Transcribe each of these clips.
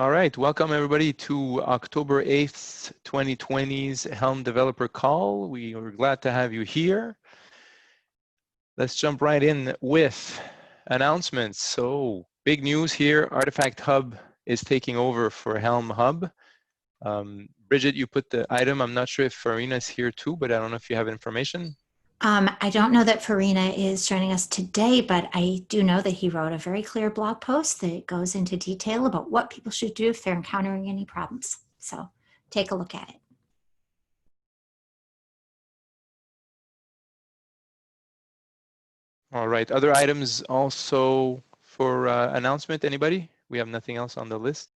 All right, welcome everybody to October 8th, 2020's Helm Developer Call. We are glad to have you here. Let's jump right in with announcements. So big news here, Artifact Hub is taking over for Helm Hub. Bridget, you put the item. I'm not sure if Farina is here too, but I don't know if you have information. I don't know that Farina is joining us today, but I do know that he wrote a very clear blog post that goes into detail about what people should do if they're encountering any problems. So take a look at it. All right, other items also for announcement, anybody? We have nothing else on the list.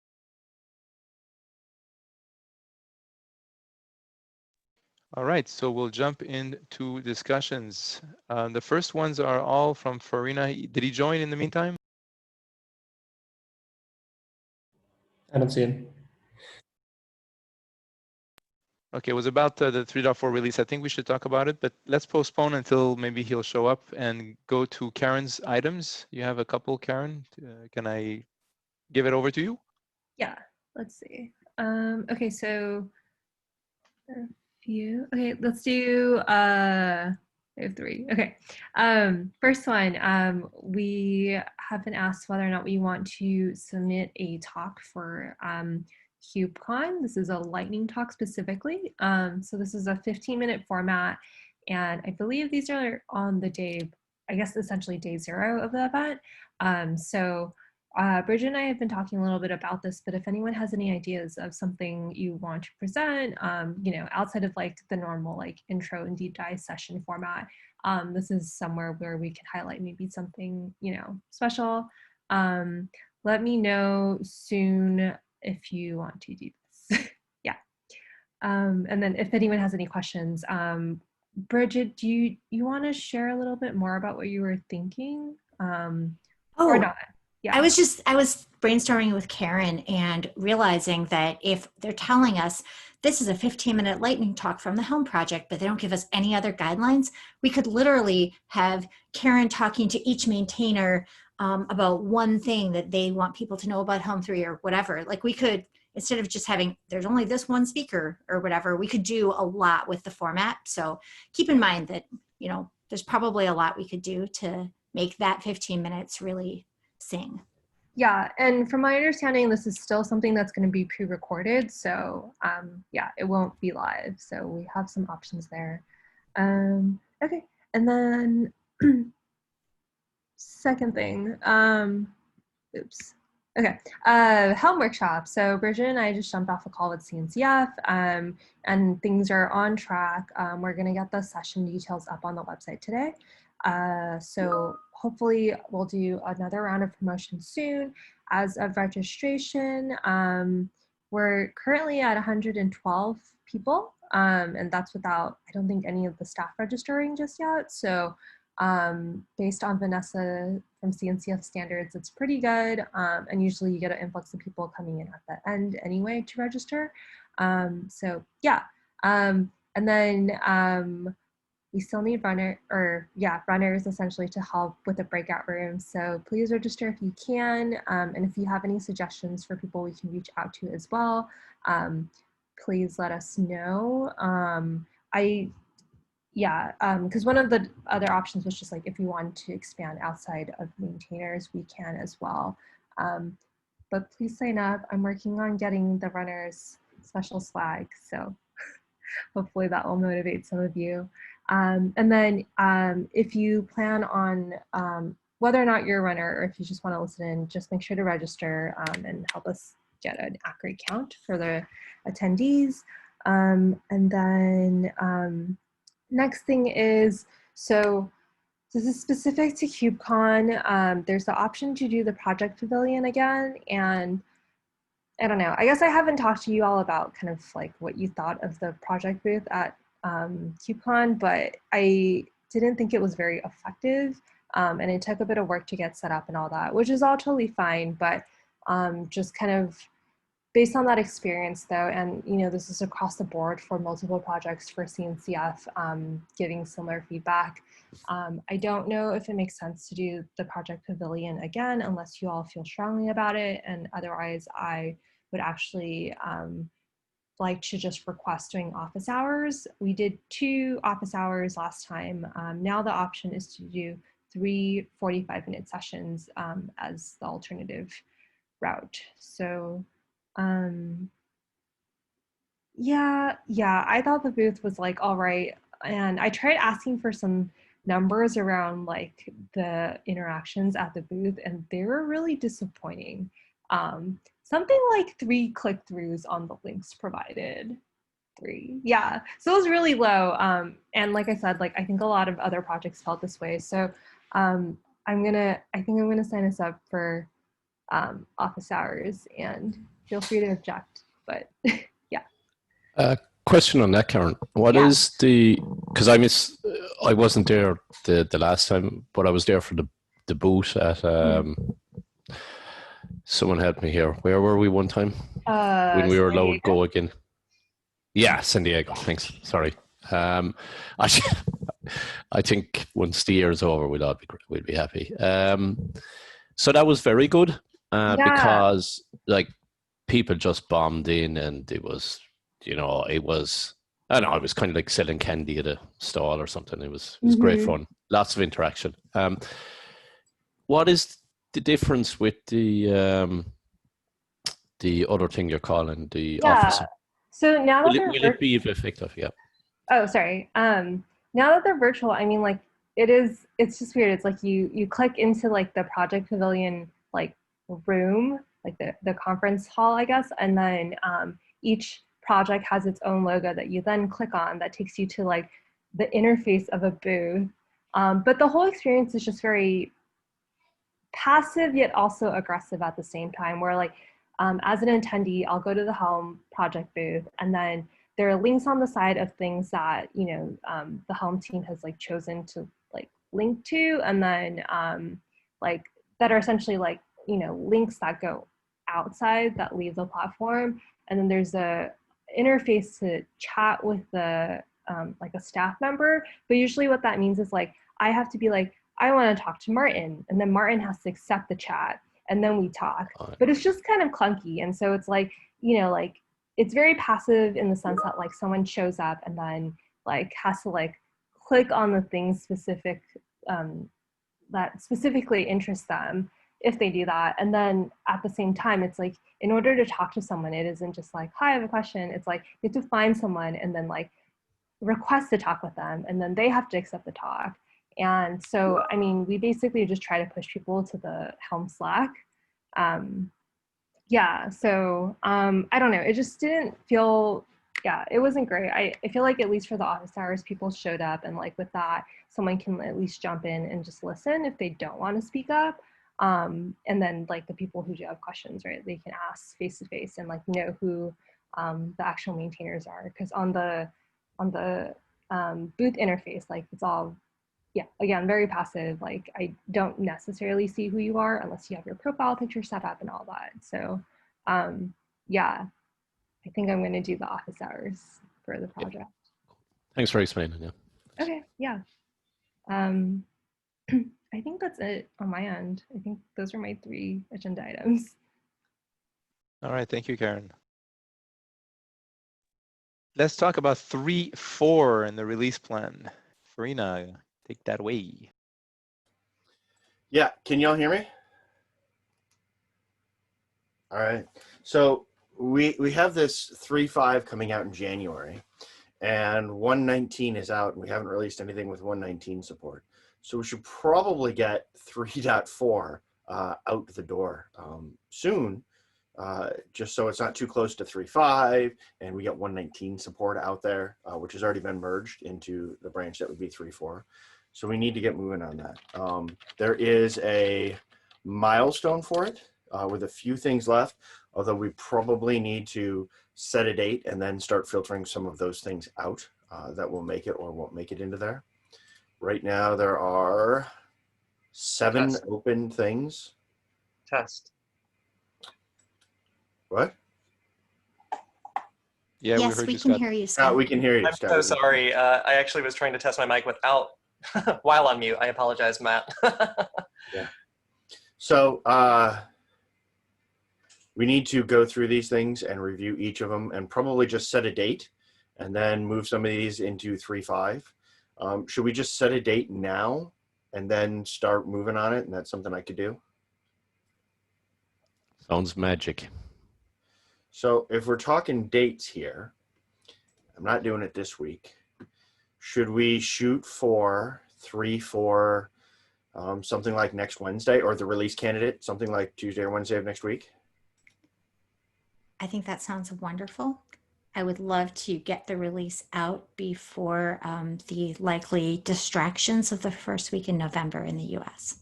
All right, so we'll jump into discussions. The first ones are all from Farina. Did he join in the meantime? I don't see it. Okay, it was about the 3.4 release. I think we should talk about it, but let's postpone until maybe he'll show up and go to Karen's items. You have a couple, Karen. Can I give it over to you? Yeah, let's see. Okay, so a few. Okay, let's do I have three. Okay. First one, we have been asked whether or not we want to submit a talk for KubeCon. This is a lightning talk specifically. So this is a 15-minute format, and I believe these are on the day, I guess essentially day 0 of the event. Bridget and I have been talking a little bit about this, but if anyone has any ideas of something you want to present, outside of like the normal like intro and deep dive session format, this is somewhere where we can highlight maybe something, special. Let me know soon if you want to do this. Yeah. And then if anyone has any questions, Bridget, do you want to share a little bit more about what you were thinking? Or not? Yeah. I was brainstorming with Karen and realizing that if they're telling us this is a 15-minute lightning talk from the Helm project, but they don't give us any other guidelines, we could literally have Karen talking to each maintainer about one thing that they want people to know about Helm 3 or whatever. Like we could, instead of just having, there's only this one speaker or whatever, we could do a lot with the format. So keep in mind that, there's probably a lot we could do to make that 15 minutes really sing. Yeah, and from my understanding, this is still something that's going to be pre-recorded, so yeah, it won't be live. So we have some options there. Okay, and then second thing, oops. Okay, Helm workshop. So Bridget and I just jumped off a call with CNCF, and things are on track. We're going to get the session details up on the website today. So hopefully we'll do another round of promotion soon. As of registration, we're currently at 112 people, and that's without, I don't think, any of the staff registering just yet. So based on Vanessa from CNCF standards, it's pretty good. And usually you get an influx of people coming in at the end anyway to register. So yeah. And then we still need runners essentially to help with the breakout rooms. So please register if you can. And if you have any suggestions for people we can reach out to as well, please let us know. Because one of the other options was just like, if you want to expand outside of maintainers, we can as well. But please sign up. I'm working on getting the runners special swag. So hopefully that will motivate some of you. And then if you plan on, whether or not you're a runner or if you just want to listen in, just make sure to register and help us get an accurate count for the attendees. And then next thing is, so this is specific to KubeCon. There's the option to do the project pavilion again. And I don't know, I guess I haven't talked to you all about kind of like what you thought of the project booth at KubeCon, but I didn't think it was very effective. And it took a bit of work to get set up and all that, which is all totally fine. But just kind of based on that experience though, and this is across the board for multiple projects for CNCF, giving similar feedback. I don't know if it makes sense to do the project pavilion again, unless you all feel strongly about it. And otherwise I would actually like to just request doing office hours. We did 2 office hours last time. Now the option is to do 3 45-minute sessions as the alternative route. So yeah, I thought the booth was like all right. And I tried asking for some numbers around like the interactions at the booth, and they were really disappointing. Something like 3 click-throughs on the links provided. 3, yeah. So it was really low. And like I said, like I think a lot of other projects felt this way. So I think I'm gonna sign us up for office hours, and feel free to object, but yeah. Question on that, Karen. What Yeah. is the, because I wasn't there the last time, but I was there for the boot at, someone help me here. Where were we one time? When we were allowed to go again? Yeah, San Diego. Thanks. Sorry. I think once the year is over, we'll be happy. So that was very good because like people just bombed in, and it was, I don't know, it was kind of like selling candy at a stall or something. It was great fun. Lots of interaction. What is the difference with the other thing you're calling the office? So now that will it be effective? Yeah. Oh, sorry. Now that they're virtual, I mean, like it's just weird. It's like you click into like the project pavilion like room, like the conference hall, I guess, and then each project has its own logo that you then click on that takes you to like the interface of a booth. But the whole experience is just very passive yet also aggressive at the same time, where like as an attendee, I'll go to the Helm project booth, and then there are links on the side of things that the Helm team has like chosen to like link to, and then like that are essentially like links that go outside that leave the platform, and then there's a interface to chat with the like a staff member. But usually what that means is like I have to be like, I want to talk to Martin, and then Martin has to accept the chat, and then we talk. But it's just kind of clunky, and so it's like like it's very passive in the sense that like someone shows up and then like has to like click on the things specific that specifically interest them if they do that. And then at the same time, it's like in order to talk to someone, it isn't just like, hi, I have a question. It's like you have to find someone and then like request to talk with them, and then they have to accept the talk. And so, I mean, we basically just try to push people to the Helm Slack. Yeah, so I don't know, it just didn't feel, it wasn't great. I feel like at least for the office hours, people showed up, and like with that, someone can at least jump in and just listen if they don't want to speak up. And then like the people who do have questions, right, they can ask face to face and like know who the actual maintainers are. Because on the booth interface, like it's all, again, very passive. Like I don't necessarily see who you are unless you have your profile picture set up and all that. So I think I'm going to do the office hours for the project. Thanks for explaining. Yeah. Okay. Yeah. I think that's it on my end. I think those are my 3 agenda items. All right. Thank you, Karen. Let's talk about 3.4 in the release plan. Farina, take that away. Yeah, can y'all hear me? All right. So we have this 3.5 coming out in January, and 1.19 is out, and we haven't released anything with 1.19 support. So we should probably get 3.4 out the door soon, just so it's not too close to 3.5, and we get 1.19 support out there, which has already been merged into the branch that would be 3.4. So we need to get moving on that. There is a milestone for it with a few things left, although we probably need to set a date and then start filtering some of those things out that will make it or won't make it into there. Right now, there are 7 open things. Test. What? Yeah, Yes, we heard we you, can Scott. hear you, Scott. We can hear you, I'm Scott. so sorry. I actually was trying to test my mic without, while on mute. I apologize, Matt. Yeah. So we need to go through these things and review each of them and probably just set a date and then move some of these into 3.5. Should we just set a date now and then start moving on it? And that's something I could do. Sounds magic. So if we're talking dates here, I'm not doing it this week. Should we shoot for 3-4, something like next Wednesday, or the release candidate, something like Tuesday or Wednesday of next week? I think that sounds wonderful. I would love to get the release out before the likely distractions of the first week in November in the US.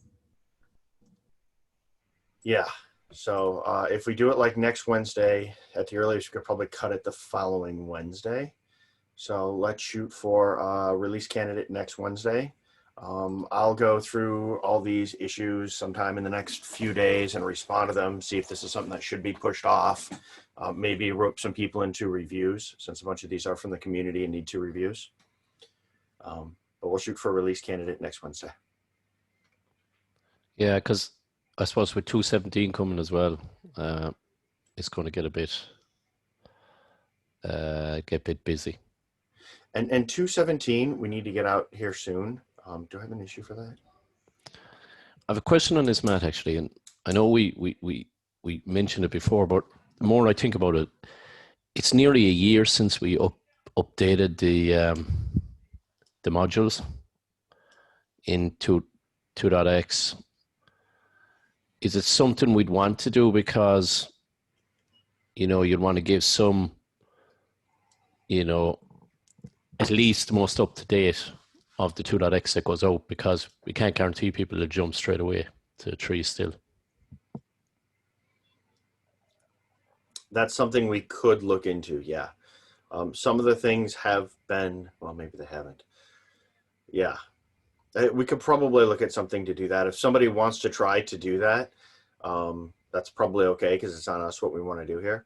Yeah. So if we do it like next Wednesday, at the earliest, we could probably cut it the following Wednesday. So let's shoot for release candidate next Wednesday. I'll go through all these issues sometime in the next few days and respond to them, see if this is something that should be pushed off. Maybe rope some people into reviews, since a bunch of these are from the community and need 2 reviews. But we'll shoot for a release candidate next Wednesday. Yeah, because I suppose with 2.17 coming as well, it's going to get a bit busy. And 2.17, we need to get out here soon. Do I have an issue for that? I have a question on this, Matt, actually, and I know we mentioned it before, but the more I think about it, it's nearly a year since we updated the modules in 2.x. Is it something we'd want to do because, you'd want to give some, at least the most up to date of the 2.x that goes out, because we can't guarantee people to jump straight away to 3 still. That's something we could look into, yeah. Some of the things have been, well, maybe they haven't. Yeah, we could probably look at something to do that. If somebody wants to try to do that, that's probably okay, because it's on us what we want to do here,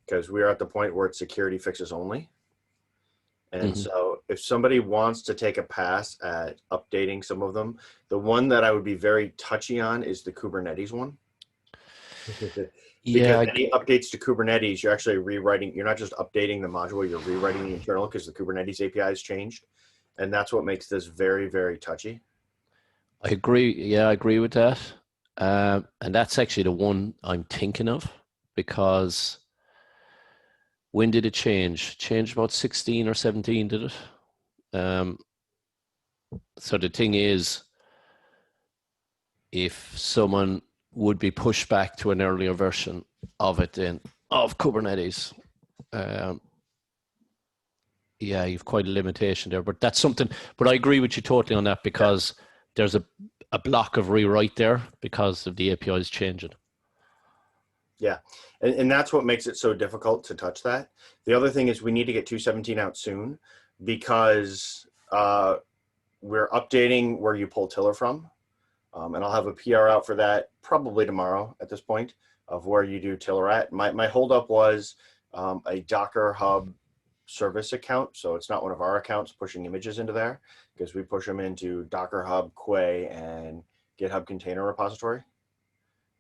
because we're at the point where it's security fixes only. And so if somebody wants to take a pass at updating some of them, the one that I would be very touchy on is the Kubernetes one. Because any updates to Kubernetes, you're actually rewriting, you're not just updating the module, you're rewriting the internal, because the Kubernetes API has changed. And that's what makes this very, very touchy. I agree. Yeah, I agree with that. And that's actually the one I'm thinking of, because when did it change? Changed about 16 or 17, did it? So the thing is, if someone would be pushed back to an earlier version of it then, of Kubernetes, yeah, you've quite a limitation there. But that's something, but I agree with you totally on that, because there's a block of rewrite there because of the APIs changing. Yeah, and that's what makes it so difficult to touch that. The other thing is we need to get 2.17 out soon, because we're updating where you pull Tiller from. And I'll have a PR out for that probably tomorrow at this point, of where you do Tiller at. My holdup was a Docker Hub service account. So it's not one of our accounts pushing images into there, because we push them into Docker Hub, Quay, and GitHub Container Repository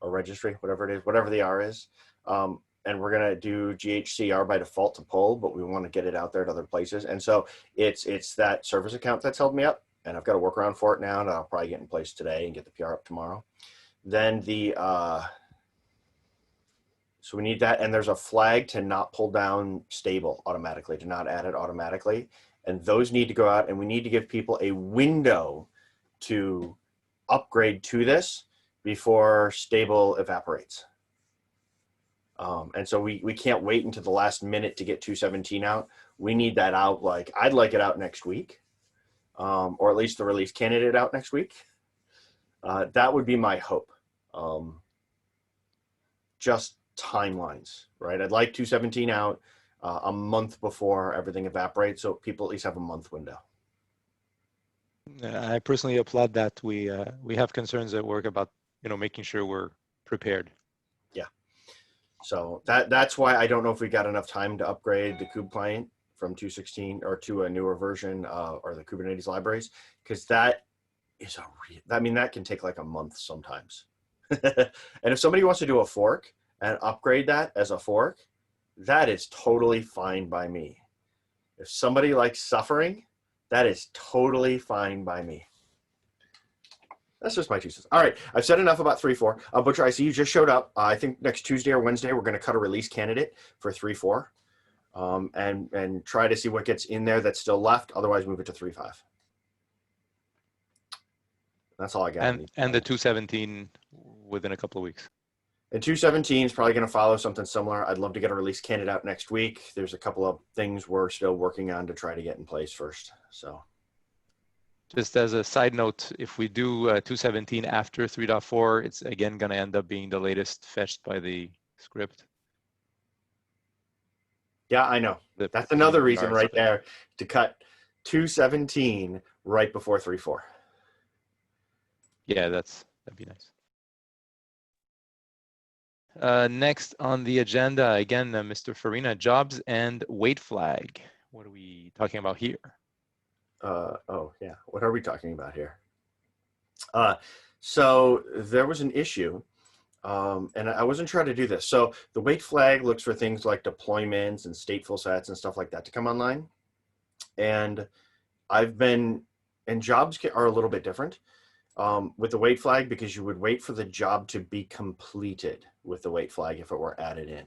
or registry, whatever it is, whatever the R is. And we're going to do GHCR by default to pull, but we want to get it out there to other places. And so it's that service account that's held me up, and I've got to work around for it now, and I'll probably get in place today and get the PR up tomorrow. Then so we need that, and there's a flag to not pull down stable automatically, to not add it automatically. And those need to go out, and we need to give people a window to upgrade to this before stable evaporates. And so we can't wait until the last minute to get 2.17 out. We need that out, like, I'd like it out next week, or at least the release candidate out next week. That would be my hope. Just timelines, right? I'd like 2.17 out a month before everything evaporates, so people at least have a month window. I personally applaud that. We have concerns at work about making sure we're prepared. Yeah. So that's why I don't know if we got enough time to upgrade the kube client from 2.16 or to a newer version or the Kubernetes libraries, because that is that can take like a month sometimes. And if somebody wants to do a fork and upgrade that as a fork, that is totally fine by me. If somebody likes suffering, that is totally fine by me. That's just my 2 cents. All right, I've said enough about 3.4. Butcher, I see you just showed up. I think next Tuesday or Wednesday, we're going to cut a release candidate for 3.4 and try to see what gets in there that's still left. Otherwise, move it to 3.5. That's all I got. And the 2.17 within a couple of weeks. And 2.17 is probably going to follow something similar. I'd love to get a release candidate out next week. There's a couple of things we're still working on to try to get in place first. So, just as a side note, if we do 2.17 after 3.4, it's again going to end up being the latest fetched by the script. Yeah, I know. That's another reason right there to cut 2.17 right before 3.4. Yeah, that'd be nice. Next on the agenda, again, Mr. Farina, jobs and weight flag. What are we talking about here? Oh, yeah. What are we talking about here? So there was an issue, and I wasn't trying to do this. So the weight flag looks for things like deployments and stateful sets and stuff like that to come online. And jobs are a little bit different with the weight flag, because you would wait for the job to be completed with the weight flag if it were added in.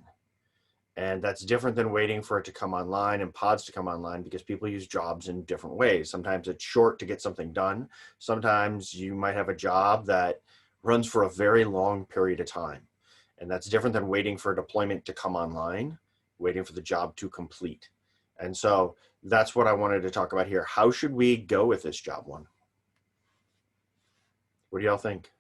And that's different than waiting for it to come online and pods to come online, because people use jobs in different ways. Sometimes it's short to get something done. Sometimes you might have a job that runs for a very long period of time. And that's different than waiting for a deployment to come online, waiting for the job to complete. And so that's what I wanted to talk about here. How should we go with this job one? What do y'all think?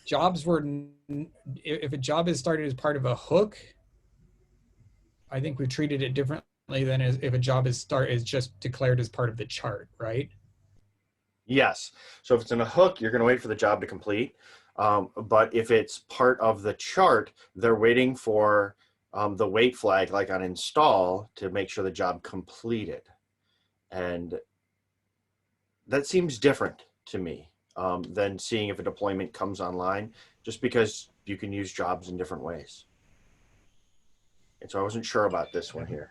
Jobs were, if a job is started as part of a hook, I think we treated it differently than if a job is just declared as part of the chart, right? Yes. So if it's in a hook, you're going to wait for the job to complete. But if it's part of the chart, they're waiting for the wait flag, like on install, to make sure the job completed. And that seems different to me than seeing if a deployment comes online, just because you can use jobs in different ways. And so I wasn't sure about this one here.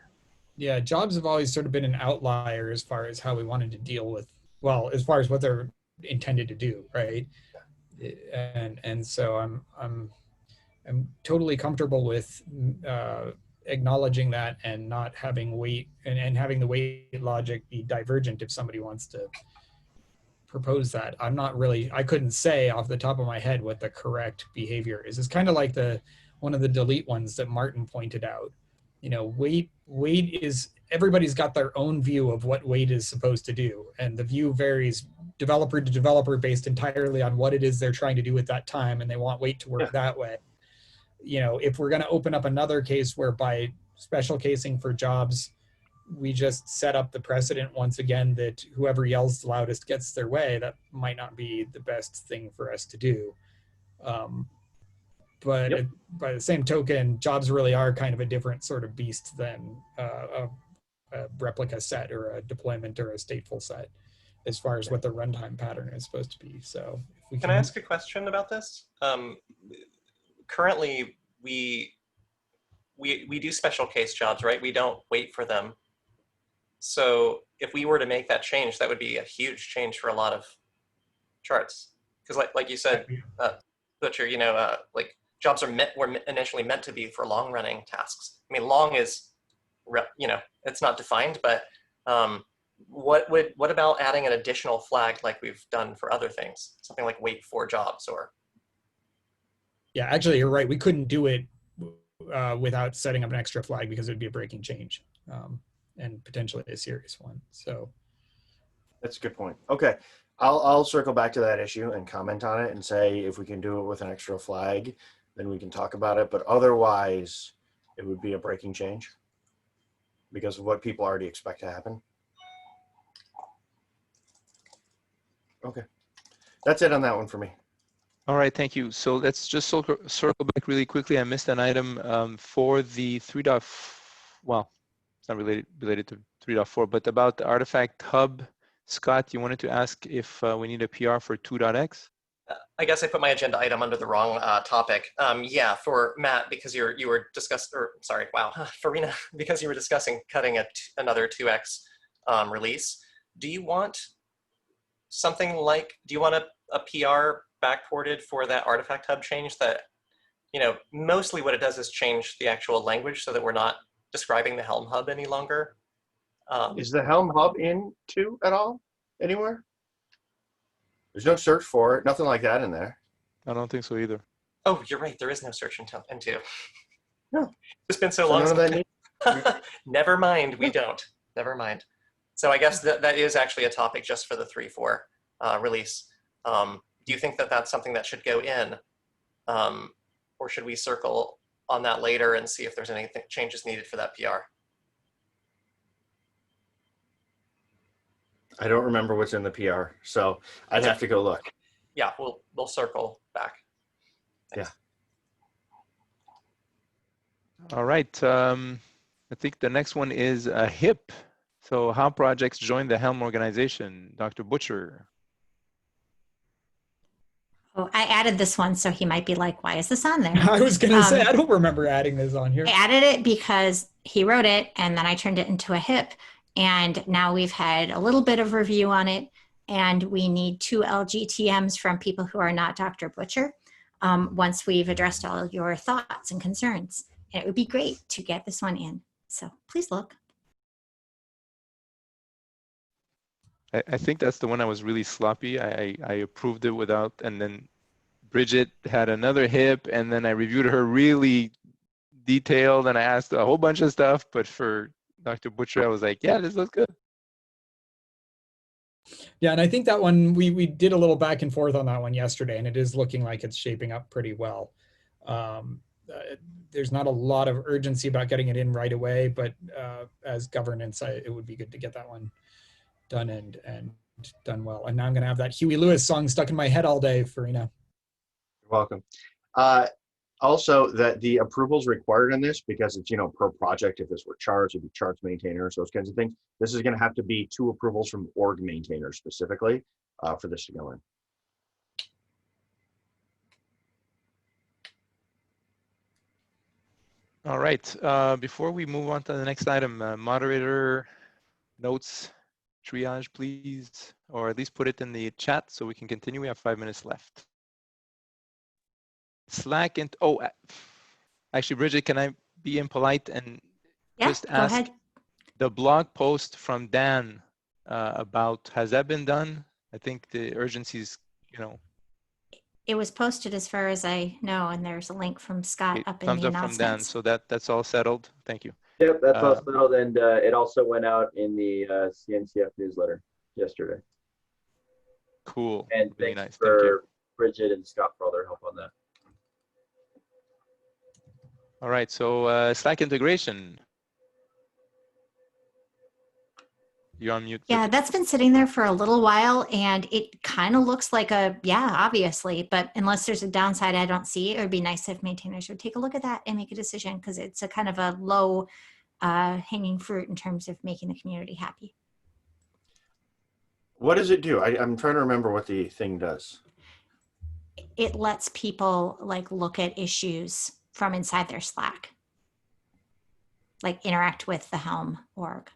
Yeah, jobs have always sort of been an outlier as far as how we wanted to deal with, well, as far as what they're intended to do, right? And so I'm totally comfortable with acknowledging that and not having weight and having the weight logic be divergent if somebody wants to propose that. I couldn't say off the top of my head what the correct behavior is. It's kind of like one of the delete ones that Martin pointed out. You know, weight is, everybody's got their own view of what weight is supposed to do. And the view varies developer to developer based entirely on what it is they're trying to do at that time. And they want weight to work that way. You know, if we're going to open up another case whereby special casing for jobs, we just set up the precedent once again that whoever yells the loudest gets their way, that might not be the best thing for us to do. But by the same token, jobs really are kind of a different sort of beast than a replica set or a deployment or a stateful set, as far as what the runtime pattern is supposed to be. So if we can I ask a question about this? Currently, we do special case jobs, right? We don't wait for them. So if we were to make that change, that would be a huge change for a lot of charts. Because like you said, Butcher, you know, like jobs were initially meant to be for long running tasks. I mean, long is, you know, it's not defined, but what about adding an additional flag like we've done for other things? Something like wait for jobs or. Yeah, actually, you're right. We couldn't do it without setting up an extra flag because it would be a breaking change. And potentially a serious one. So that's a good point. Okay, I'll circle back to that issue and comment on it and say if we can do it with an extra flag, then we can talk about it. But otherwise, it would be a breaking change because of what people already expect to happen. Okay, that's it on that one for me. All right, thank you. So let's just circle back really quickly. I missed an item for the 3.4 well, it's not related to 3.4, but about the artifact hub. Scott, you wanted to ask if we need a PR for 2.x? I guess I put my agenda item under the wrong topic. Yeah, for Matt, because you were discussing, or sorry, wow, Farina, because you were discussing cutting another 2x release. Do you want something like, do you want a PR backported for that artifact hub change that, you know, mostly what it does is change the actual language so that we're not describing the Helm hub any longer? Is the Helm hub in 2 at all anywhere? There's no search for it, nothing like that in there. I don't think so either. Oh, you're right. There is no search in 2. No. It's been so long. None of that Never mind. We don't. Never mind. So I guess that is actually a topic just for the 3.4 release. Do you think that that's something that should go in? Or should we circle on that later and see if there's any changes needed for that PR? I don't remember what's in the PR, so I'd have to go look. Yeah, we'll circle back. Thanks. Yeah. All right. I think the next one is a HIP. So how projects join the Helm organization? Dr. Butcher. Oh, I added this one, so he might be like, why is this on there? I was going to say, I don't remember adding this on here. I added it because he wrote it, and then I turned it into a HIP. And now we've had a little bit of review on it, and we need 2 LGTMs from people who are not Dr. Butcher once we've addressed all of your thoughts and concerns. And it would be great to get this one in. So please look. I think that's the one I was really sloppy. I approved it without, and then Bridget had another HIP, and then I reviewed her really detailed, and I asked a whole bunch of stuff, but for Dr. Butcher, I was like, yeah, this looks good. Yeah, and I think that one, we did a little back and forth on that one yesterday, and it is looking like it's shaping up pretty well. There's not a lot of urgency about getting it in right away, but as governance, it would be good to get that one done and done well. And now I'm going to have that Huey Lewis song stuck in my head all day, Farina. You're welcome. Also, that the approvals required in this, because it's, you know, per project, if this were charts, it'd be charts maintainers, those kinds of things. This is going to have to be 2 approvals from org maintainers specifically for this to go in. All right. Before we move on to the next item, moderator notes, triage, please, or at least put it in the chat so we can continue. We have 5 minutes left. Slack and actually, Bridget, can I be impolite and just ask go ahead. the blog post from Dan about, has that been done? I think the urgency's, you know. It was posted as far as I know, and there's a link from Scott up in Thumbs the up from Dan, announcements. so that's all settled. Thank you. Yep, that's all settled, and it also went out in the CNCF newsletter yesterday. Cool. And really thanks nice. Thank you. for Bridget and Scott for all their help on that. All right, so Slack integration. You're on mute. Yeah, that's been sitting there for a little while, and it kind of looks like obviously, but unless there's a downside I don't see, it would be nice if maintainers would take a look at that and make a decision, because it's a kind of a low hanging fruit in terms of making the community happy. What does it do? I'm trying to remember what the thing does. It lets people like look at issues from inside their Slack, like interact with the Helm org.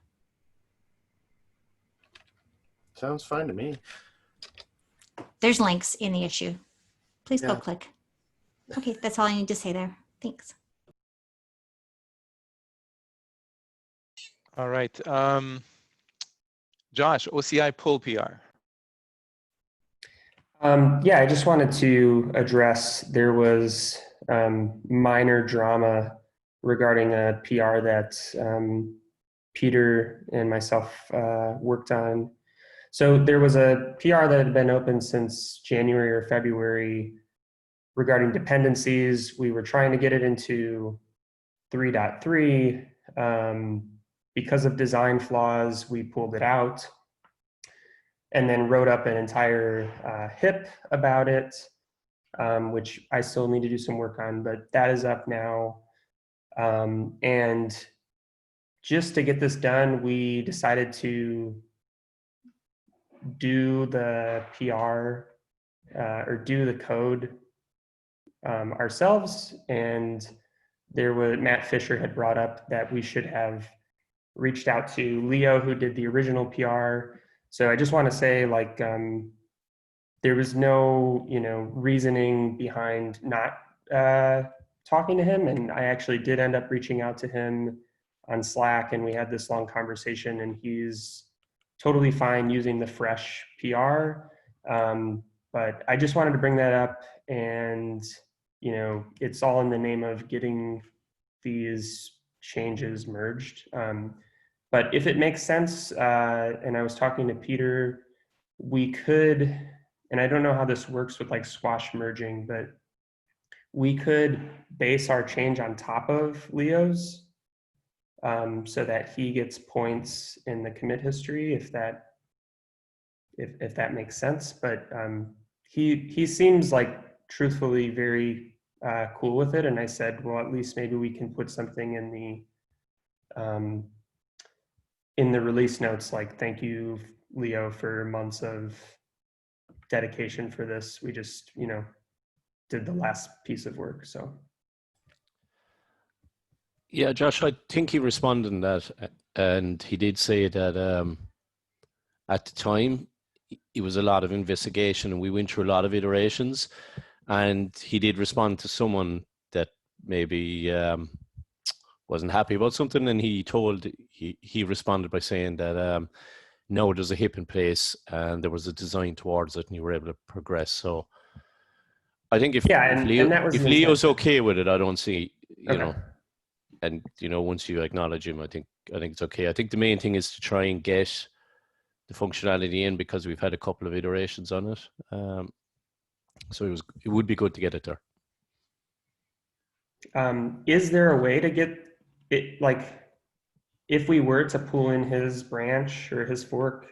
Sounds fine to me. There's links in the issue. Please go Yeah. click. Okay, that's all I need to say there. Thanks. All right. Josh, OCI pull PR. Yeah, I just wanted to address, there was minor drama regarding a PR that Peter and myself worked on. So there was a PR that had been open since January or February regarding dependencies. We were trying to get it into 3.3. Because of design flaws, we pulled it out and then wrote up an entire HIP about it, which I still need to do some work on, but that is up now. And just to get this done, we decided to do the PR or do the code ourselves. And Matt Fisher had brought up that we should have reached out to Leo, who did the original PR. So I just want to say, like, there was no, reasoning behind not talking to him. And I actually did end up reaching out to him on Slack, and we had this long conversation, and he's totally fine using the fresh PR. But I just wanted to bring that up, and, it's all in the name of getting these changes merged. But if it makes sense, and I was talking to Peter, we could, and I don't know how this works with like squash merging, but we could base our change on top of Leo's, so that he gets points in the commit history, if that makes sense. But he seems like truthfully very cool with it, and I said, well, at least maybe we can put something in the release notes, like, thank you, Leo, for months of dedication for this. We just, did the last piece of work. So yeah, Josh, I think he responded in that, and he did say that at the time it was a lot of investigation and we went through a lot of iterations, and he did respond to someone that maybe wasn't happy about something, and he responded by saying that no, there's a hip in place and there was a design towards it and you were able to progress. So I think if Leo's okay with it, I don't see, know, and once you acknowledge him, I think it's okay. I think the main thing is to try and get the functionality in, because we've had a couple of iterations on it. So it would be good to get it there. Is there a way to get it, like, if we were to pull in his branch or his fork,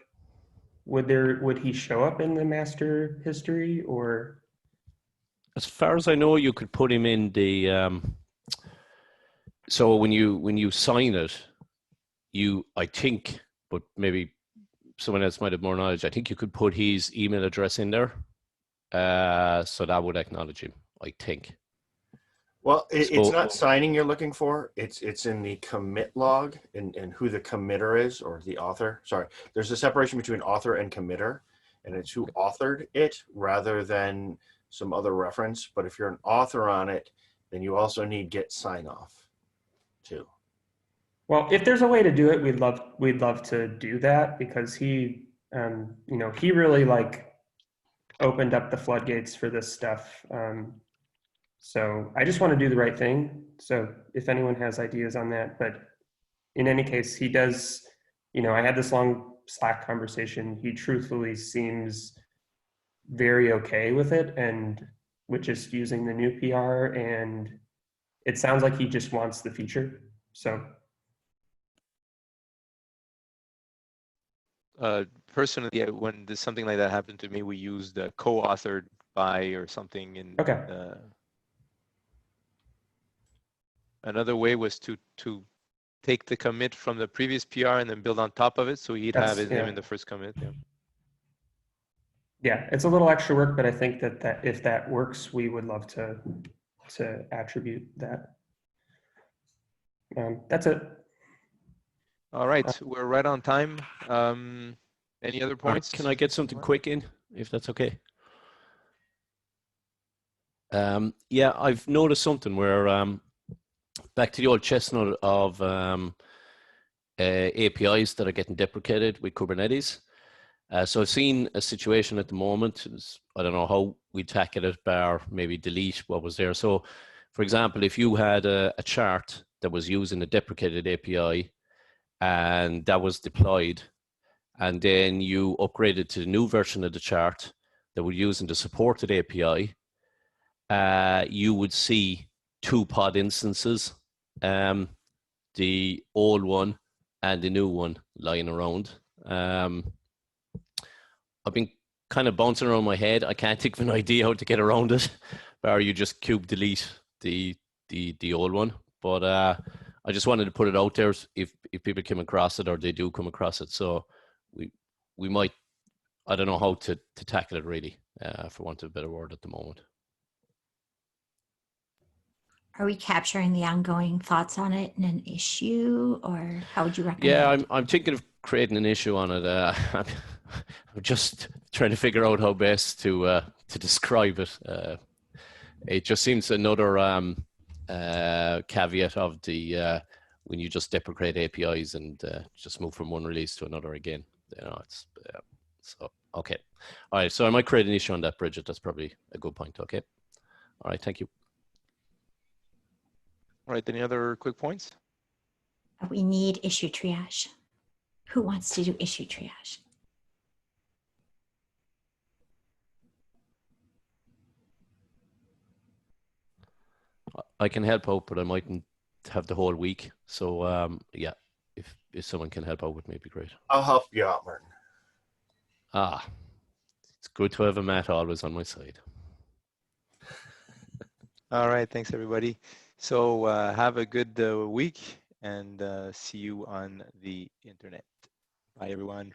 would he show up in the master history? Or as far as I know, you could put him in the so when you sign it, I think, but maybe someone else might have more knowledge, I think you could put his email address in there, so that would acknowledge him, I think. Well, it's not signing you're looking for. It's in the commit log and who the committer is, or the author. Sorry, there's a separation between author and committer, and it's who authored it rather than some other reference. But if you're an author on it, then you also need get sign off too. Well, if there's a way to do it, we'd love to do that, because he really like opened up the floodgates for this stuff. So I just want to do the right thing. So if anyone has ideas on that, but in any case, he does, I had this long Slack conversation. He truthfully seems very okay with it, and with just using the new PR, and it sounds like he just wants the feature. So personally, when something like that happened to me, we used co-authored by or something. In another way was to take the commit from the previous PR and then build on top of it, so he'd have his name in the first commit. Yeah, it's a little extra work, but I think that if that works, we would love to attribute that. That's it. All right, we're right on time. Any other points? Can I get something quick in, if that's okay? Yeah, I've noticed something where back to the old chestnut of APIs that are getting deprecated with Kubernetes. So I've seen a situation at the moment. I don't know how we tackle it, bar maybe delete what was there. So, for example, if you had a chart that was using a deprecated API and that was deployed, and then you upgraded to the new version of the chart that was using the supported API, you would see two pod instances, the old one and the new one lying around. I've been kind of bouncing around my head. I can't think of an idea how to get around it, or you just cube delete the old one. But I just wanted to put it out there. If if people came across it, or they do come across it. So we might, I don't know how to tackle it really, for want of a better word at the moment. Are we capturing the ongoing thoughts on it in an issue, or how would you recommend? Yeah, I'm thinking of creating an issue on it. I'm just trying to figure out how best to describe it. It just seems another caveat of the when you just deprecate APIs and just move from one release to another again. You know, it's so okay. All right, so I might create an issue on that, Bridget. That's probably a good point. Okay. All right, thank you. All right, any other quick points? We need issue triage. Who wants to do issue triage? I can help out, but I mightn't have the whole week. So yeah, if someone can help out with me, it'd be great. I'll help you out, Martin. Ah, it's good to have a Matt always on my side. All right, thanks everybody. So have a good week, and see you on the internet. Bye everyone.